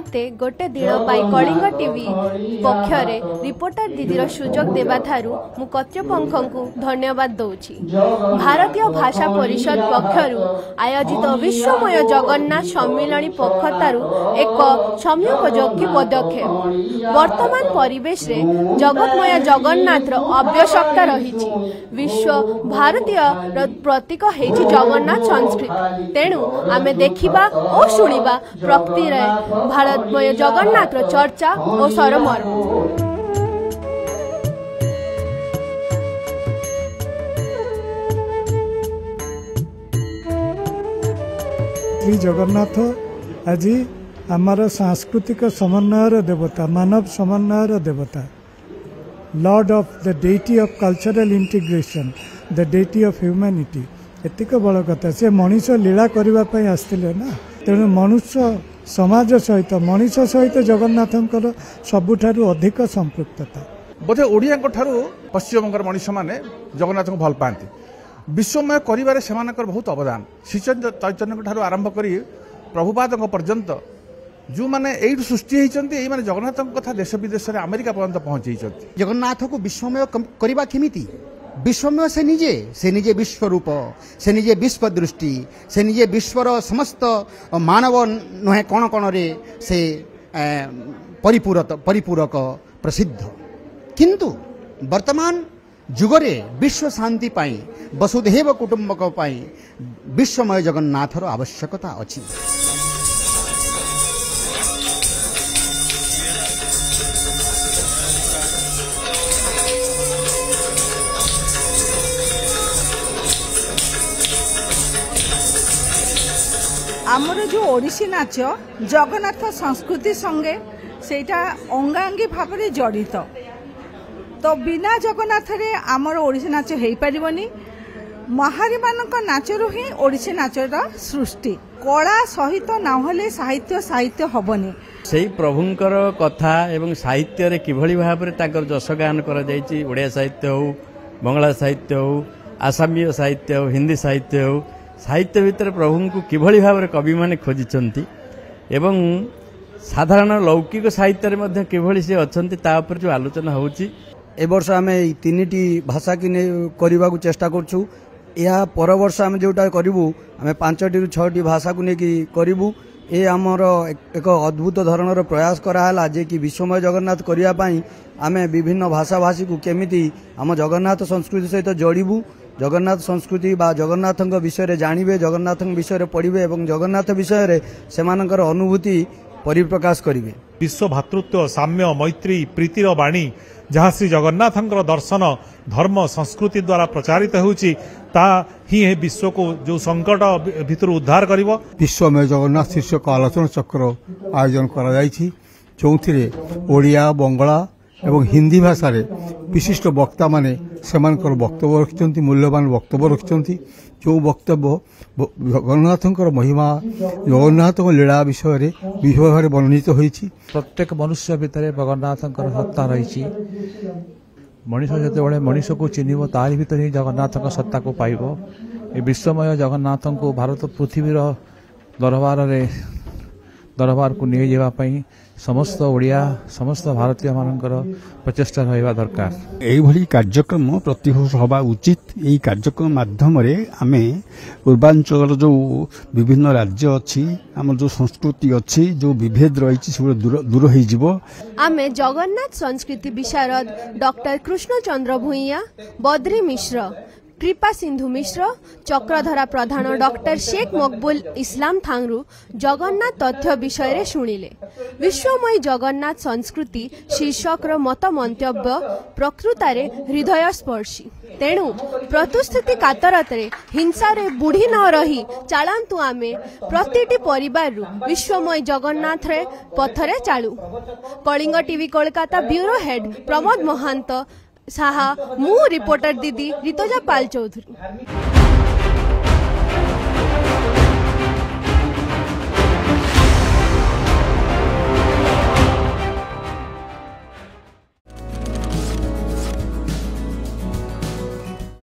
मते गोटे दिन पाई कलिंग टीवी पक्षरे रिपोर्टर दीदीर सुजोग देवा थारु मु कर्तृपक्ष को धन्यवाद दौची। भारतीय भाषा परिषद पक्षरु आयोजित विश्वमय जगन्नाथ सम्मिलनी पक्षतारु एक समयोपयोगी पदक्षेप। वर्तमान परिवेश रे जगतमय जगन्नाथ आवश्यकता रही। विश्व भारतीय प्रतीक हेछि जगन्नाथ संस्कृति। तेणु आमे देखिबा और शुणिबा प्रकृति रे भारतमय जगन्नाथ चर्चा और सरमर्म। श्री जगन्नाथ आज आमर सांस्कृतिक समन्वयर देवता, मानव समन्वयर देवता, lord of the deity of cultural integration, the deity of humanity. एतिक बड़ कथा से मनीष लीला करने आसते ना। तेणु मनुष्य समाज सहित मनीष सहित जगन्नाथंकर सबुठारु अधिक संपृक्तता। बोधे ओडिया पश्चिम बंगाल मनीष मैंने जगन्नाथ को भल पाती। विश्वमय कर बहुत अवदान। श्री चैतन्य आरंभ कर प्रभुपाद पर्यंत जो मैंने यही सृष्टि होती मैंने जगन्नाथ कथा देश विदेश में अमेरिका पर्यंत पहुंची। जगन्नाथ को विश्वमय करवा केमिति? विश्वमय से निजे विश्वरूप, से निजे विश्व दृष्टि, से निजे विश्वर समस्त मानव नुहे कण कण रे से परिपूरक प्रसिद्ध। किंतु वर्तमान जुगरे विश्व शांति पाई, वसुधैव कुटुंबक पाई विश्वमय जगन्नाथर आवश्यकता अछि। आमर जो ओडिसी नाच जगन्नाथ संस्कृति संगे सेटा अंगांगी भाव में जड़ित। तो बिना जगन्नाथ रे आमर ओडिसी नाच हो पारिबनी। महारी मानक नाचरू ही ओडिसी नाचर सृष्टि। कला सहित नाहले साहित्य साहित्य हबनी। से प्रभुंकर कथा एवं साहित्य रे किभली भाव में ताकर जस गान करा जायछि। ओडिया साहित्य हो, बंगला साहित्य हो, आसामीय साहित्य हो, हिंदी साहित्य हो, साहित्य भितर प्रभु को किभली भाव में कवि माने खोजिचंती एवं साधारण लौकिक साहित्य में किभली से अछंती ता ऊपर जो आलोचना होउची। ए वर्ष आमे तीनिटी भाषा की करबा को चेष्टा करछु। या पर वर्ष आमे जोटा करिवु आमे 5टी रु 6टी भाषा को नेकी करिवु। ए हमर एक अद्भुत धरणर प्रयास कराला जे कि विश्वमय जगन्नाथ करिया पई आमे विभिन्न भाषा भाषी को केमिति हम जगन्नाथ संस्कृति सहित जोड़िबु। जगन्नाथ संस्कृति बा जगन्नाथ विषय जानिबे, जगन्नाथ विषय पढ़िबे एवं जगन्नाथ विषय सेमानकर अनुभूति परिप्रकाश करिवे। विश्व भातृत्व, साम्य, मैत्री, प्रीतिर वाणी जहाँ श्री जगन्नाथंकर दर्शन धर्म संस्कृति द्वारा प्रचारित होउची ता ही विश्व को जो संकट भितर उद्धार करिवो। विश्वमय जगन्नाथ शीर्षक आलोचना चक्र आयोजन करा जायछि, जोंथिरे ओडिया, बंगला एवं हिंदी भाषा रे विशिष्ट वक्ता माने सेमानकर वक्तव्य रखिचंती, मूल्यवान वक्तव्य रखिचंती। जो वक्तव्य जगन्नाथंकर महिमा, जगन्नाथ लीला विषय रे विशेष भाव वर्णित होईछि। प्रत्येक मनुष्य भितर जगन्नाथंकर सत्ता रही। मनीष जो मनीष को चिन्ह तारी भितर ही जगन्नाथ सत्ता को पाइब। ए विश्वमय जगन्नाथ को भारत पृथ्वीर दरबार को नहीं जावाई समस्त ओडिया समस्त भारतीय मानकर प्रचेष्टा रहा दरकार। यही कार्यक्रम प्रतिवर्ष हवा उचित। यही कार्यक्रम माध्यम आमे पूर्वांचल जो विभिन्न राज्य अच्छी आम जो संस्कृति अच्छी जो विभेद रही दूर हो। आमे जगन्नाथ संस्कृति विशारद डॉक्टर कृष्ण चंद्र भूइया, बद्री मिश्र, कृपा सिंधु मिश्र, चक्रधरा प्रधान, डॉक्टर शेख मकबुल इस्लाम थांगरू जगन्नाथ तथ्य विषय रे शुणिले। विश्वमय जगन्नाथ संस्कृति शीर्षक मत मंतव्य प्रकृतारे हृदय स्पर्शी। तेणु प्रतुस्थिति कातरतरे हिंसा रे बुढ़ी न रही चालांतु आमे प्रतिटी परिवार रु विश्वमय जगन्नाथ रे पथरे चालू। Kalinga TV Kolkata bureau head Pramod Mahanta Saha, मु रिपोर्टर दीदी ऋतुजा पाल चौधरी।